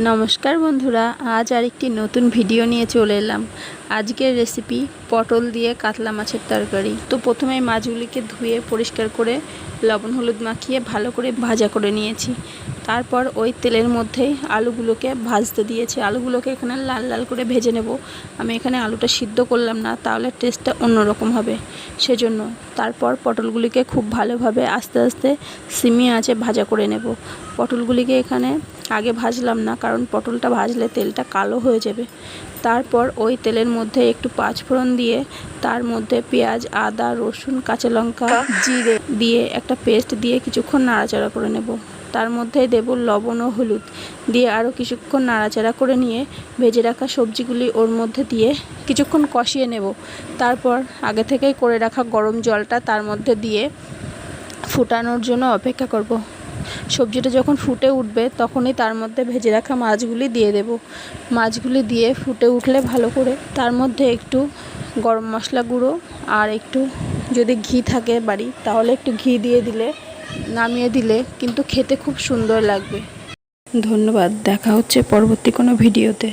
নমস্কার বন্ধুরা, আজ আরেকটি নতুন ভিডিও নিয়ে চলে এলাম। আজকের রেসিপি পটল দিয়ে কাতলা মাছের তরকারি। তো প্রথমে মাছগুলিকে ধুয়ে পরিষ্কার করে লবণ হলুদ মাখিয়ে ভালো করে ভাজা করে নিয়েছি। তারপর ওই তেলের মধ্যেই আলুগুলোকে ভাজতে দিয়েছি। আলুগুলোকে এখানে লাল লাল করে ভেজে নেব। আমি এখানে আলুটা সিদ্ধ করলাম না, তাহলে টেস্টটা অন্যরকম হবে, সেজন্য। তারপর পটলগুলিকে খুব ভালোভাবে আস্তে আস্তে সিমে আঁচে ভাজা করে নেব। পটলগুলিকে এখানে আগে ভাজলাম না, কারণ পটলটা ভাজলে তেলটা কালো হয়ে যাবে। তারপর ওই তেলের মধ্যে একটু পাঁচফোড়ন দিয়ে তার মধ্যে পেঁয়াজ, আদা, রসুন, কাঁচা লঙ্কা, জিরে দিয়ে একটা পেস্ট দিয়ে কিছুক্ষণ নাড়াচাড়া করে নেব। তার মধ্যে দেব লবণ ও হলুদ দিয়ে আরও কিছুক্ষণ নাড়াচাড়া করে নিয়ে ভেজে রাখা সবজিগুলি ওর মধ্যে দিয়ে কিছুক্ষণ কষিয়ে নেব। তারপর আগে থেকেই করে রাখা গরম জলটা তার মধ্যে দিয়ে ফুটানোর জন্য অপেক্ষা করব। সবজিটা যখন ফুটে উঠবে তখনই তার মধ্যে ভেজে রাখা মাছগুলি দিয়ে দেব। মাছগুলি দিয়ে ফুটে উঠলে ভালো করে তার মধ্যে একটু গরম মশলা গুঁড়ো আর একটু যদি ঘি থাকে বাড়ি, তাহলে একটু ঘি দিয়ে দিলে, নামিয়ে দিলে কিন্তু খেতে খুব সুন্দর লাগবে। ধন্যবাদ, দেখা হচ্ছে পরবর্তী কোনো ভিডিওতে।